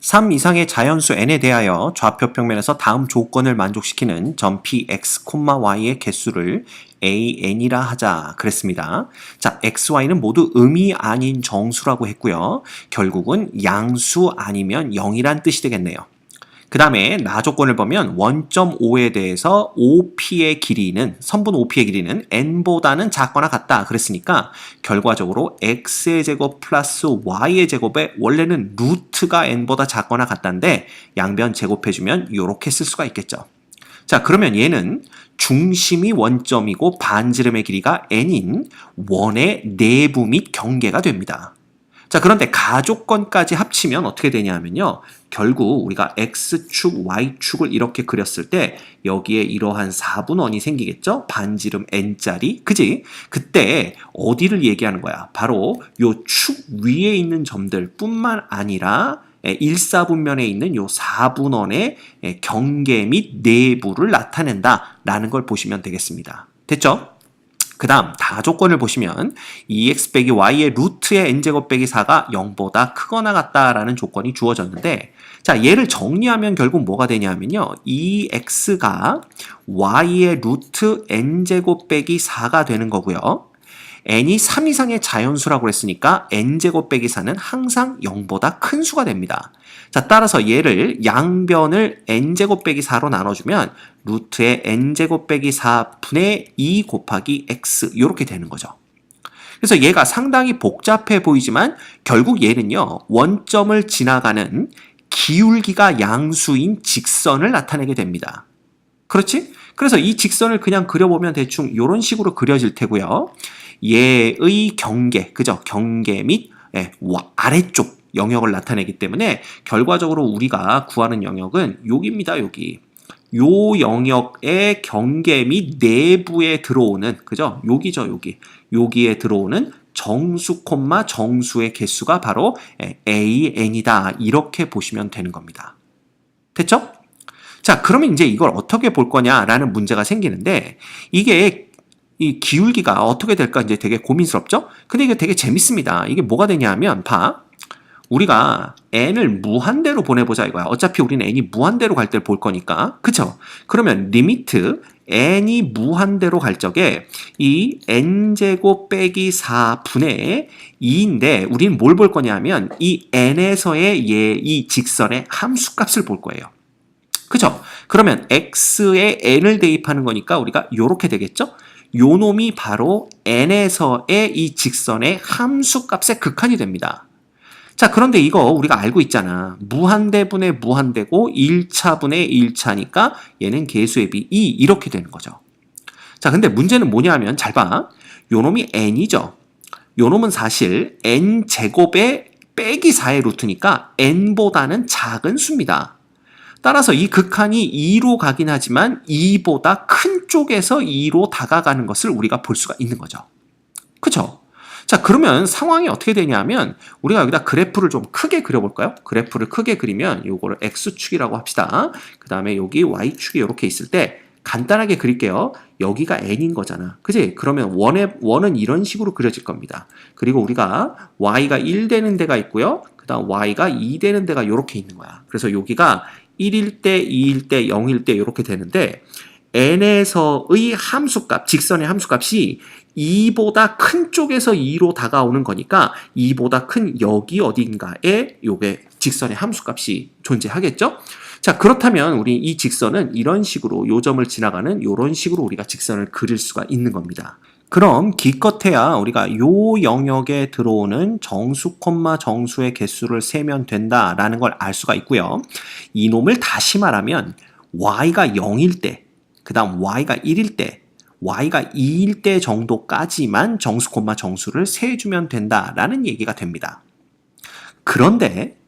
3 이상의 자연수 n에 대하여 좌표 평면에서 다음 조건을 만족시키는 점 px, y의 개수를 an이라 하자 그랬습니다. 자, x, y는 모두 음이 아닌 정수라고 했고요. 결국은 양수 아니면 0이란 뜻이 되겠네요. 그 다음에 나 조건을 보면 원점 O에 대해서 OP의 길이는 선분 OP의 길이는 n보다는 작거나 같다 그랬으니까 결과적으로 x의 제곱 플러스 y의 제곱에 원래는 루트가 n보다 작거나 같다인데 양변 제곱해주면 이렇게 쓸 수가 있겠죠. 자, 그러면 얘는 중심이 원점이고 반지름의 길이가 n인 원의 내부 및 경계가 됩니다. 자, 그런데 가조건까지 합치면 어떻게 되냐면요. 결국 우리가 x축, y축을 이렇게 그렸을 때 여기에 이러한 4분원이 생기겠죠? 반지름 n짜리. 그지? 그때 어디를 얘기하는 거야? 바로 요 축 위에 있는 점들 뿐만 아니라 1사분면에 있는 요 4분원의 경계 및 내부를 나타낸다라는 걸 보시면 되겠습니다. 됐죠? 그 다음 다조건을 보시면 2x 빼기 y의 루트의 n제곱 빼기 4가 0보다 크거나 같다라는 조건이 주어졌는데 자, 얘를 정리하면 결국 뭐가 되냐면요. 2x가 y의 루트 n제곱 빼기 4가 되는 거고요. n이 3 이상의 자연수라고 했으니까 n제곱 빼기 4는 항상 0보다 큰 수가 됩니다. 자, 따라서 얘를 양변을 n제곱 빼기 4로 나눠주면 루트의 n제곱 빼기 4분의 2 곱하기 x 이렇게 되는 거죠. 그래서 얘가 상당히 복잡해 보이지만 결국 얘는요. 원점을 지나가는 기울기가 양수인 직선을 나타내게 됩니다. 그렇지? 그래서 이 직선을 그냥 그려보면 대충 이런 식으로 그려질 테고요. 얘의 경계, 그죠? 경계 및 아래쪽 영역을 나타내기 때문에 결과적으로 우리가 구하는 영역은 여기입니다. 여기. 요 영역의 경계 및 내부에 들어오는, 그죠? 여기죠, 여기. 여기에 들어오는 정수, 정수의 개수가 바로 AN이다. 이렇게 보시면 되는 겁니다. 됐죠? 자, 그러면 이제 이걸 어떻게 볼 거냐라는 문제가 생기는데 이게 이 기울기가 어떻게 될까 이제 되게 고민스럽죠? 근데 이게 되게 재밌습니다. 이게 뭐가 되냐 하면 우리가 n을 무한대로 보내보자 이거야. 어차피 우리는 n이 무한대로 갈 때 볼 거니까. 그쵸? 그러면 리미트 n이 무한대로 갈 적에 이 n제곱 빼기 4분의 2인데 우리는 뭘 볼 거냐면 이 n에서의 이 직선의 함수값을 볼 거예요. 그죠? 그러면 x에 n을 대입하는 거니까 우리가 요렇게 되겠죠? 요 놈이 바로 n에서의 이 직선의 함수값의 극한이 됩니다. 자, 그런데 이거 우리가 알고 있잖아. 무한대분의 무한대고 1차분의 1차니까 얘는 개수의 비 2 이렇게 되는 거죠. 자, 근데 문제는 뭐냐면 잘 봐. 요 놈이 n이죠. 요 놈은 사실 n제곱의 빼기 4의 루트니까 n보다는 작은 수입니다. 따라서 이 극한이 2로 가긴 하지만 2보다 큰 쪽에서 2로 다가가는 것을 우리가 볼 수가 있는 거죠. 그쵸? 자, 그러면 상황이 어떻게 되냐면 우리가 여기다 그래프를 좀 크게 그려볼까요? 그래프를 크게 그리면 요거를 x축이라고 합시다. 그 다음에 여기 y축이 이렇게 있을 때 간단하게 그릴게요. 여기가 n인 거잖아. 그치? 그러면 원은 이런 식으로 그려질 겁니다. 그리고 우리가 y가 1 되는 데가 있고요. 그 다음 y가 2 되는 데가 이렇게 있는 거야. 그래서 여기가 1일 때, 2일 때, 0일 때 이렇게 되는데 n에서의 함수값, 직선의 함수값이 2보다 큰 쪽에서 2로 다가오는 거니까 2보다 큰 여기 어딘가에 요게 직선의 함수값이 존재하겠죠? 자, 그렇다면 우리 이 직선은 이런 식으로 요 점을 지나가는 이런 식으로 우리가 직선을 그릴 수가 있는 겁니다. 그럼 기껏해야 우리가 요 영역에 들어오는 정수, 정수의 개수를 세면 된다라는 걸 알 수가 있고요. 이 놈을 다시 말하면 y가 0일 때, 그 다음 y가 1일 때, y가 2일 때 정도까지만 정수, 정수를 세주면 된다라는 얘기가 됩니다. 그런데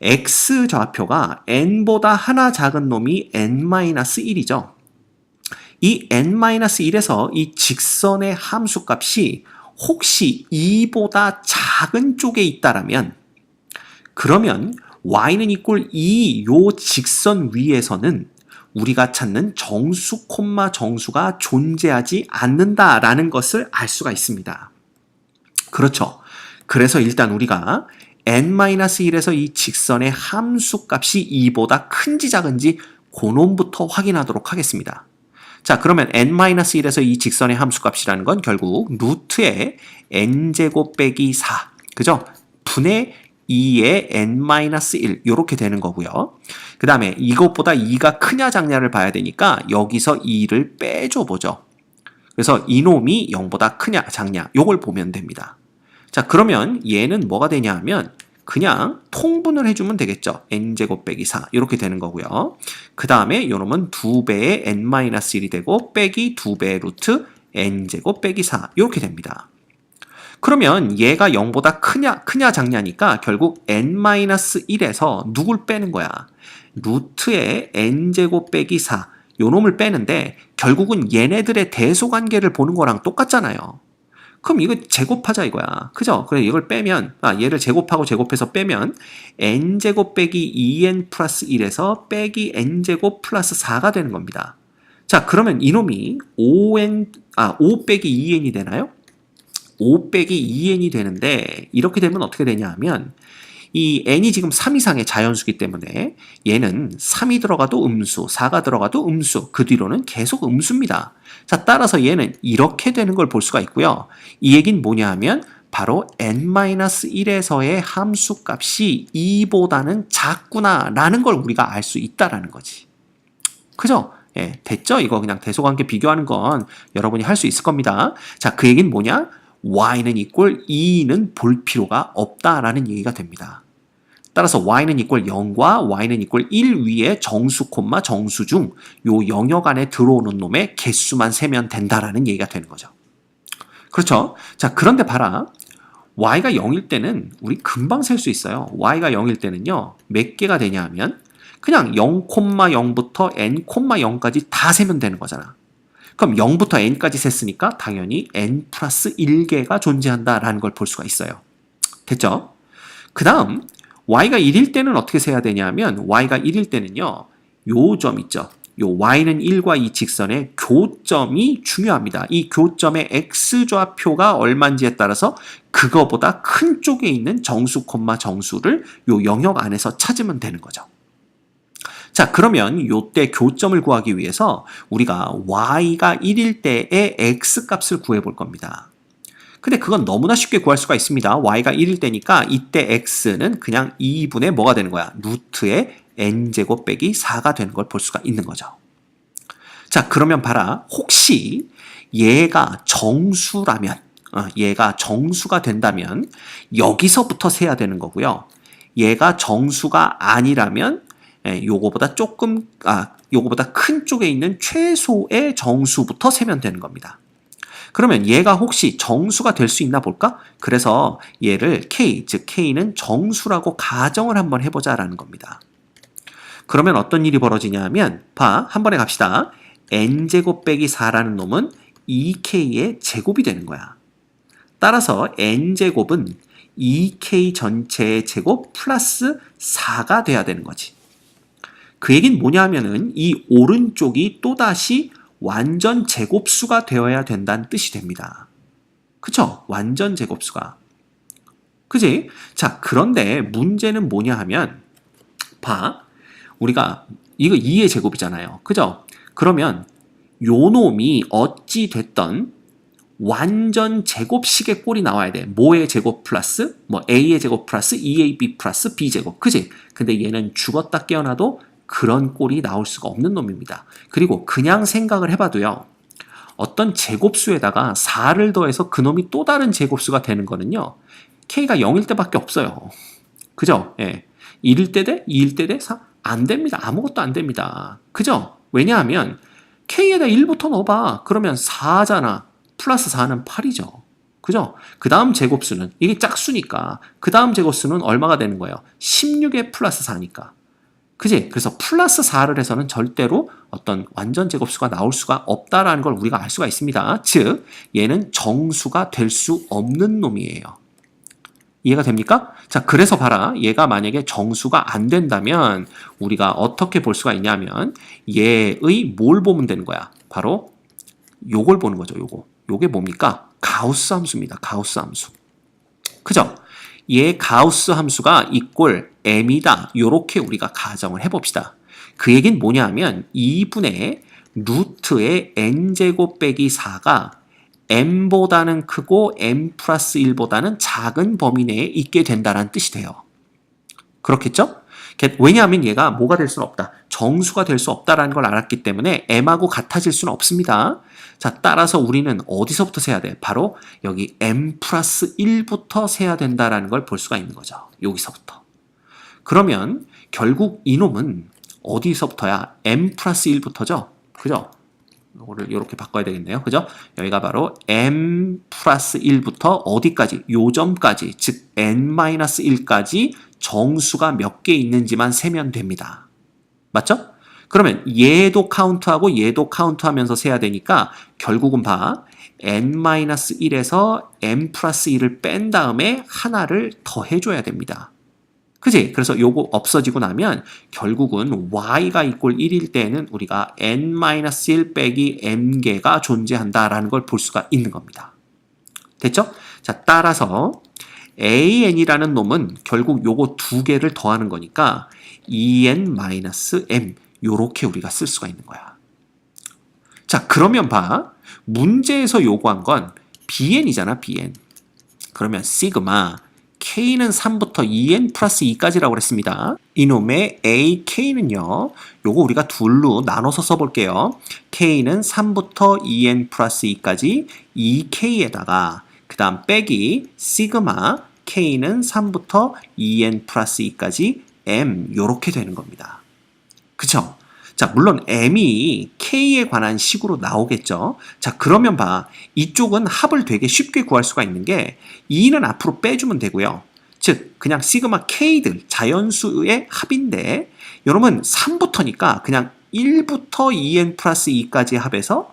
x 좌표가 n보다 하나 작은 놈이 n-1이죠. 이 n-1에서 이 직선의 함수값이 혹시 2보다 작은 쪽에 있다라면 그러면 y는 이꼴 2 요 직선 위에서는 우리가 찾는 정수, 정수가 존재하지 않는다라는 것을 알 수가 있습니다. 그렇죠. 그래서 일단 우리가 n-1에서 이 직선의 함수값이 2보다 큰지 작은지 그놈부터 확인하도록 하겠습니다. 자, 그러면 n-1에서 이 직선의 함수값이라는 건 결국 루트의 n제곱 빼기 4, 그죠? 분의 2의 n-1 이렇게 되는 거고요. 그 다음에 이것보다 2가 크냐 작냐를 봐야 되니까 여기서 2를 빼줘 보죠. 그래서 이놈이 0보다 크냐 작냐 요걸 보면 됩니다. 자, 그러면 얘는 뭐가 되냐 하면 그냥 통분을 해주면 되겠죠. n제곱 빼기 4 이렇게 되는 거고요. 그 다음에 이놈은 2배의 n-1이 되고 빼기 2배의 루트 n제곱 빼기 4 이렇게 됩니다. 그러면 얘가 0보다 크냐 작냐니까 결국 n-1에서 누굴 빼는 거야? 루트의 n제곱 빼기 4 요놈을 빼는데 결국은 얘네들의 대소관계를 보는 거랑 똑같잖아요. 그럼 이거 제곱하자 이거야. 그죠? 그래서 이걸 빼면 얘를 제곱하고 제곱해서 빼면 n제곱 빼기 2n 플러스 1에서 빼기 n제곱 플러스 4가 되는 겁니다. 자, 그러면 이놈이 5 빼기 2n이 되나요? 5 빼기 2n이 되는데 이렇게 되면 어떻게 되냐 하면 이 n이 지금 3 이상의 자연수기 때문에 얘는 3이 들어가도 음수, 4가 들어가도 음수, 그 뒤로는 계속 음수입니다. 자, 따라서 얘는 이렇게 되는 걸 볼 수가 있고요. 이 얘기는 뭐냐 하면 바로 n-1에서의 함수값이 2보다는 작구나 라는 걸 우리가 알 수 있다라는 거지. 그죠? 예, 됐죠? 이거 그냥 대소관계 비교하는 건 여러분이 할 수 있을 겁니다. 자, 그 얘기는 뭐냐? y는 이꼴 2는 볼 필요가 없다라는 얘기가 됩니다. 따라서 y는 이꼴 0과 y는 이꼴 1 위에 정수 콤마 정수 중 요 영역 안에 들어오는 놈의 개수만 세면 된다라는 얘기가 되는 거죠. 그렇죠? 자, 그런데 봐라. y가 0일 때는 우리 금방 셀 수 있어요. y가 0일 때는요. 몇 개가 되냐 하면 그냥 0,0부터 n,0까지 다 세면 되는 거잖아. 그럼 0부터 n까지 셌으니까 당연히 n 플러스 1개가 존재한다라는 걸 볼 수가 있어요. 됐죠? 그 다음 y가 1일 때는 어떻게 세야 되냐면 y가 1일 때는요. 요 점 있죠. 요 y는 1과 이 직선의 교점이 중요합니다. 이 교점의 x좌표가 얼마인지에 따라서 그거보다 큰 쪽에 있는 정수 콤마 정수를 요 영역 안에서 찾으면 되는 거죠. 자, 그러면 요때 교점을 구하기 위해서 우리가 y가 1일 때의 x값을 구해볼 겁니다. 근데 그건 너무나 쉽게 구할 수가 있습니다. y가 1일 때니까 이때 x는 그냥 2분의 뭐가 되는 거야? 루트의 n제곱 빼기 4가 되는 걸 볼 수가 있는 거죠. 자, 그러면 봐라. 혹시 얘가 정수라면, 얘가 정수가 된다면 여기서부터 세야 되는 거고요. 얘가 정수가 아니라면 요거보다 요거보다 큰 쪽에 있는 최소의 정수부터 세면 되는 겁니다. 그러면 얘가 혹시 정수가 될 수 있나 볼까? 그래서 얘를 k, 즉 k는 정수라고 가정을 한번 해보자라는 겁니다. 그러면 어떤 일이 벌어지냐 하면 한 번에 갑시다. n제곱 빼기 4라는 놈은 2k의 제곱이 되는 거야. 따라서 n제곱은 2k 전체의 제곱 플러스 4가 돼야 되는 거지. 그 얘기는 뭐냐 하면은 이 오른쪽이 또다시 완전 제곱수가 되어야 된다는 뜻이 됩니다. 그쵸? 완전 제곱수가. 그지? 자, 그런데 문제는 뭐냐 하면 우리가 이거 2의 제곱이잖아요. 그죠? 그러면 요 놈이 어찌 됐던 완전 제곱식의 꼴이 나와야 돼. 뭐의 제곱 플러스 a의 제곱 플러스 2ab 플러스 b제곱. 그지? 근데 얘는 죽었다 깨어나도 그런 꼴이 나올 수가 없는 놈입니다. 그리고 그냥 생각을 해봐도요. 어떤 제곱수에다가 4를 더해서 그놈이 또 다른 제곱수가 되는 거는요. k가 0일 때밖에 없어요. 그죠? 예. 1일 때 돼? 2일 때 돼? 4? 안 됩니다. 아무것도 안 됩니다. 그죠? 왜냐하면 k에다 1부터 넣어봐. 그러면 4잖아. 플러스 4는 8이죠. 그죠? 그 다음 제곱수는 이게 짝수니까 그 다음 제곱수는 얼마가 되는 거예요? 16에 플러스 4니까. 그지? 그래서 플러스 4를 해서는 절대로 어떤 완전 제곱수가 나올 수가 없다라는 걸 우리가 알 수가 있습니다. 즉, 얘는 정수가 될 수 없는 놈이에요. 이해가 됩니까? 자, 그래서 봐라. 얘가 만약에 정수가 안 된다면 우리가 어떻게 볼 수가 있냐면 얘의 뭘 보면 되는 거야? 바로 요걸 보는 거죠. 요게 뭡니까? 가우스 함수입니다. 가우스 함수. 그죠? 얘 가우스 함수가 이꼴 m이다. 요렇게 우리가 가정을 해봅시다. 그 얘기는 뭐냐 하면 2분의 루트의 n제곱 빼기 4가 m보다는 크고 m 플러스 1보다는 작은 범위 내에 있게 된다는 뜻이 돼요. 그렇겠죠? 왜냐하면 얘가 뭐가 될 수는 없다. 정수가 될 수 없다라는 걸 알았기 때문에 m하고 같아질 수는 없습니다. 자, 따라서 우리는 어디서부터 세야 돼? 바로 여기 m 플러스 1부터 세야 된다라는 걸 볼 수가 있는 거죠. 여기서부터. 그러면 결국 이놈은 어디서부터야? m 플러스 1부터죠? 그죠? 이거를 이렇게 바꿔야 되겠네요. 그죠? 여기가 바로 m 플러스 1부터 어디까지? 요점까지, 즉 n-1까지 정수가 몇 개 있는지만 세면 됩니다. 맞죠? 그러면 얘도 카운트하고 얘도 카운트하면서 세야 되니까 결국은 봐. n-1에서 m 플러스 1을 뺀 다음에 하나를 더 해줘야 됩니다. 그지? 그래서 요거 없어지고 나면 결국은 y가 이꼴 1일 때는 우리가 n-1 빼기 m개가 존재한다라는 걸 볼 수가 있는 겁니다. 됐죠? 자, 따라서 an이라는 놈은 결국 요거 두 개를 더하는 거니까 en-m 요렇게 우리가 쓸 수가 있는 거야. 자, 그러면 봐. 문제에서 요구한 건 bn이잖아, bn. 그러면 시그마 k는 3부터 2n 플러스 2까지라고 그랬습니다. 이놈의 ak는요. 요거 우리가 둘로 나눠서 써볼게요. k는 3부터 2n 플러스 2까지 2k에다가 그 다음 빼기 시그마 k는 3부터 2n 플러스 2까지 m 요렇게 되는 겁니다. 그쵸? 자, 물론 m이 k에 관한 식으로 나오겠죠. 자, 그러면 봐. 이쪽은 합을 되게 쉽게 구할 수가 있는 게 2는 앞으로 빼주면 되고요. 즉, 그냥 시그마 k들 자연수의 합인데 여러분 3부터니까 그냥 1부터 2n 플러스 2까지 합해서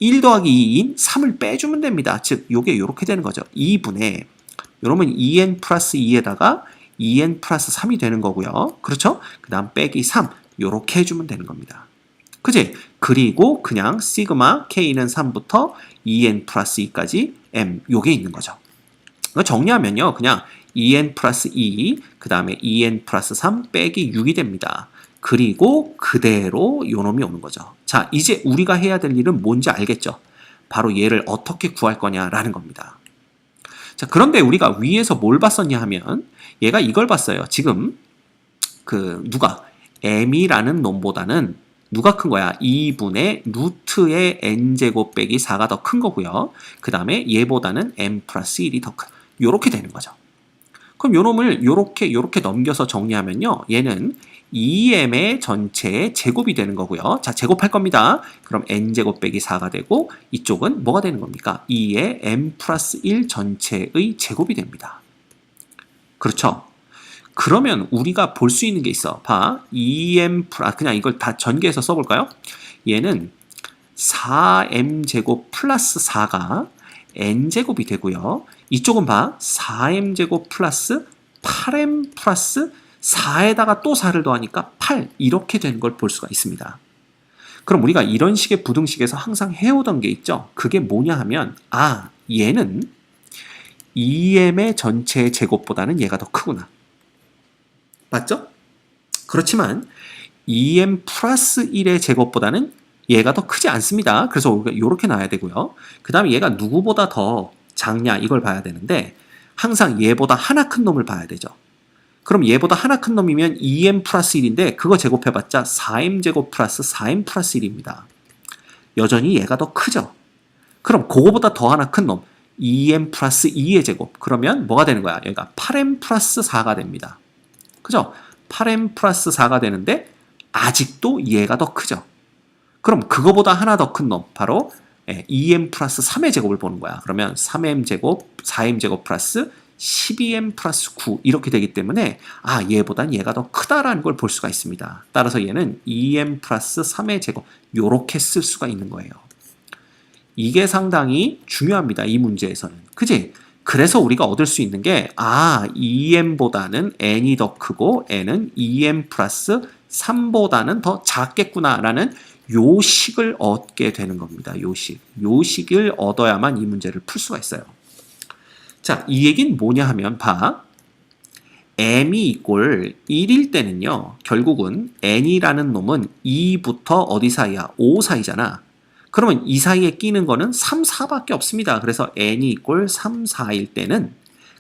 1 더하기 2인 3을 빼주면 됩니다. 즉, 요게 요렇게 되는 거죠. 2분의 여러분 2n 플러스 2에다가 2n 플러스 3이 되는 거고요. 그렇죠? 그 다음 빼기 3 요렇게 해주면 되는 겁니다. 그지? 그리고 그냥 시그마 k는 3부터 2n 플러스 2까지 m 요게 있는 거죠. 정리하면요. 그냥 2n 플러스 2, 그 다음에 2n 플러스 3 빼기 6이 됩니다. 그리고 그대로 요놈이 오는 거죠. 자, 이제 우리가 해야 될 일은 뭔지 알겠죠? 바로 얘를 어떻게 구할 거냐라는 겁니다. 자, 그런데 우리가 위에서 뭘 봤었냐 하면 얘가 이걸 봤어요. 지금 누가 m이라는 놈보다는 누가 큰 거야? 2분의 루트의 n제곱 빼기 4가 더 큰 거고요. 그 다음에 얘보다는 m 플러스 1이 더 큰. 요렇게 되는 거죠. 그럼 요 놈을 요렇게 넘겨서 정리하면요. 얘는 2m의 전체의 제곱이 되는 거고요. 자, 제곱할 겁니다. 그럼 n제곱 빼기 4가 되고 이쪽은 뭐가 되는 겁니까? 2의 m 플러스 1 전체의 제곱이 됩니다. 그렇죠? 그러면 우리가 볼 수 있는 게 있어. 봐. 2m 그냥 이걸 다 전개해서 써볼까요? 얘는 4m제곱 플러스 4가 n제곱이 되고요. 이쪽은 봐. 4m제곱 플러스 8m 플러스 4에다가 또 4를 더하니까 8 이렇게 되는 걸 볼 수가 있습니다. 그럼 우리가 이런 식의 부등식에서 항상 해오던 게 있죠. 그게 뭐냐 하면 얘는 2m의 전체의 제곱보다는 얘가 더 크구나. 맞죠? 그렇지만 2m 플러스 1의 제곱보다는 얘가 더 크지 않습니다. 그래서 우리가 이렇게 놔야 되고요. 그 다음에 얘가 누구보다 더 작냐 이걸 봐야 되는데 항상 얘보다 하나 큰 놈을 봐야 되죠. 그럼 얘보다 하나 큰 놈이면 2m 플러스 1인데 그거 제곱해봤자 4m 제곱 플러스 4m 플러스 1입니다. 여전히 얘가 더 크죠. 그럼 그거보다 더 하나 큰 놈 2m 플러스 2의 제곱 그러면 뭐가 되는 거야? 여기가 8m 플러스 4가 됩니다. 그죠? 8m 플러스 4가 되는데 아직도 얘가 더 크죠. 그럼 그거보다 하나 더 큰 놈 바로 2m 플러스 3의 제곱을 보는 거야. 그러면 3m 제곱, 4m 제곱 플러스 12m 플러스 9 이렇게 되기 때문에 얘보단 얘가 더 크다라는 걸 볼 수가 있습니다. 따라서 얘는 2m 플러스 3의 제곱 요렇게 쓸 수가 있는 거예요. 이게 상당히 중요합니다. 이 문제에서는. 그지? 그래서 우리가 얻을 수 있는 게 2m보다는 n이 더 크고 n은 2m 플러스 3보다는 더 작겠구나라는 요식을 얻게 되는 겁니다. 요식을 얻어야만 이 문제를 풀 수가 있어요. 자, 이 얘기는 뭐냐 하면 봐. m이 이꼴 1일 때는요, 결국은 n이라는 놈은 2부터 어디 사이야? 5 사이잖아. 그러면 이 사이에 끼는 거는 3, 4밖에 없습니다. 그래서 n이 이꼴 3, 4일 때는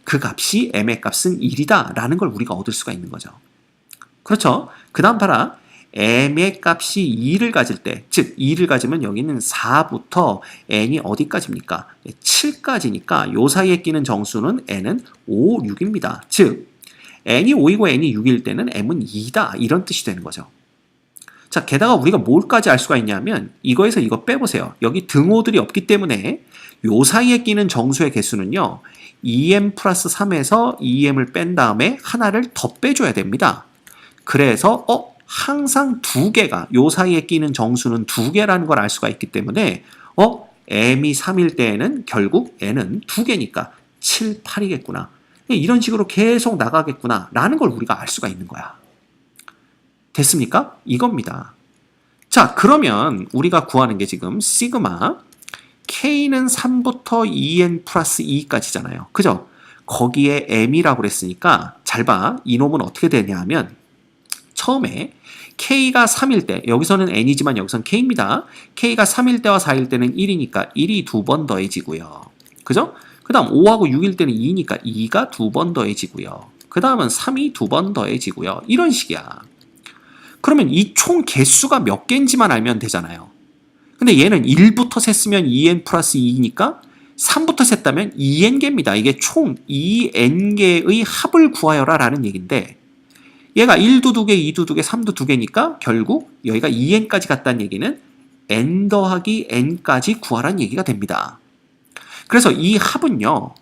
그 값이 m의 값은 1이다 라는 걸 우리가 얻을 수가 있는 거죠. 그렇죠? 그 다음 봐라. m의 값이 2를 가질 때, 즉 2를 가지면 여기는 4부터 n이 어디까지입니까? 7까지니까 요 사이에 끼는 정수는 n은 5, 6입니다. 즉 n이 5이고 n이 6일 때는 m은 2다 이런 뜻이 되는 거죠. 자, 게다가 우리가 뭘까지 알 수가 있냐면 이거에서 이거 빼보세요. 여기 등호들이 없기 때문에 요 사이에 끼는 정수의 개수는요, 2m 플러스 3에서 2m을 뺀 다음에 하나를 더 빼줘야 됩니다. 그래서 항상 두 개가, 요 사이에 끼는 정수는 두 개라는 걸 알 수가 있기 때문에 m이 3일 때에는 결국 n은 두 개니까 7, 8이겠구나. 이런 식으로 계속 나가겠구나 라는 걸 우리가 알 수가 있는 거야. 됐습니까? 이겁니다. 자, 그러면 우리가 구하는 게 지금 시그마 K는 3부터 2n 플러스 2까지잖아요. 그죠? 거기에 m이라고 그랬으니까 잘 봐. 이놈은 어떻게 되냐 하면 처음에 K가 3일 때, 여기서는 n이지만 여기서는 K입니다. K가 3일 때와 4일 때는 1이니까 1이 두 번 더해지고요. 그죠? 그 다음 5하고 6일 때는 2니까 2가 두 번 더해지고요. 그 다음은 3이 두 번 더해지고요. 이런 식이야. 그러면 이 총 개수가 몇 개인지만 알면 되잖아요. 근데 얘는 1부터 셌으면 2n 플러스 2니까 3부터 셌다면 2n개입니다. 이게 총 2n개의 합을 구하여라 라는 얘기인데 얘가 1도 2개, 2도 2개, 3도 2개니까 결국 여기가 2n까지 갔다는 얘기는 n 더하기 n까지 구하라는 얘기가 됩니다. 그래서 이 합은요,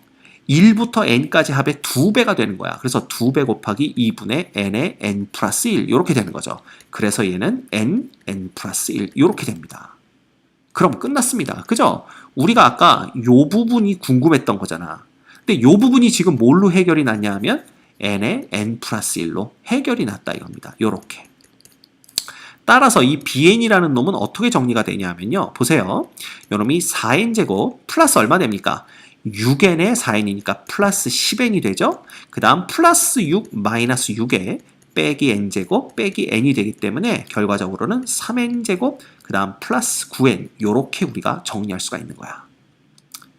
1부터 n까지 합의 2배가 되는 거야. 그래서 2배 곱하기 2분의 n의 n 플러스 1 이렇게 되는 거죠. 그래서 얘는 n 플러스 1 이렇게 됩니다. 그럼 끝났습니다. 그죠? 우리가 아까 요 부분이 궁금했던 거잖아. 근데 요 부분이 지금 뭘로 해결이 났냐 하면 n의 n 플러스 1로 해결이 났다 이겁니다. 요렇게. 따라서 이 bn이라는 놈은 어떻게 정리가 되냐 하면요. 보세요. 요놈이 4n제곱 플러스 얼마 됩니까? 6n에 4n이니까 플러스 10n이 되죠. 그 다음 플러스 6 마이너스 6에 빼기 n제곱 빼기 n이 되기 때문에 결과적으로는 3n제곱 그 다음 플러스 9n 요렇게 우리가 정리할 수가 있는 거야.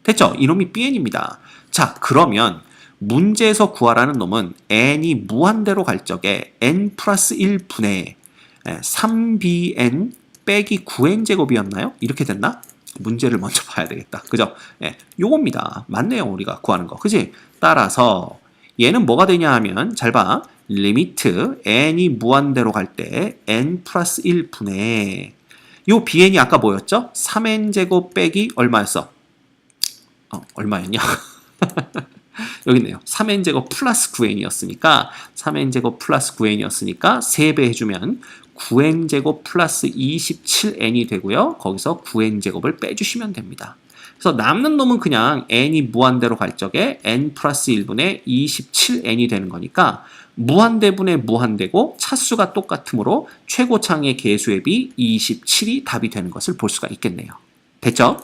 됐죠? 이놈이 bn입니다. 자, 그러면 문제에서 구하라는 놈은 n이 무한대로 갈 적에 n 플러스 1분의 3bn 빼기 9n제곱이었나요? 이렇게 됐나? 문제를 먼저 봐야 되겠다. 그죠? 요겁니다. 맞네요. 우리가 구하는 거. 그지? 따라서 얘는 뭐가 되냐 하면 잘 봐. 리미트 n이 무한대로 갈 때 n 플러스 1분의 요 bn이 아까 뭐였죠? 3n제곱 빼기 얼마였어? 얼마였냐? 여기 있네요. 3n제곱 플러스 9n이었으니까 3n제곱 플러스 9n이었으니까 3배 해주면 9n제곱 플러스 27n이 되고요. 거기서 9n제곱을 빼주시면 됩니다. 그래서 남는 놈은 그냥 n이 무한대로 갈 적에 n 플러스 1분의 27n이 되는 거니까 무한대분의 무한대고 차수가 똑같으므로 최고창의 개수의 비 27이 답이 되는 것을 볼 수가 있겠네요. 됐죠?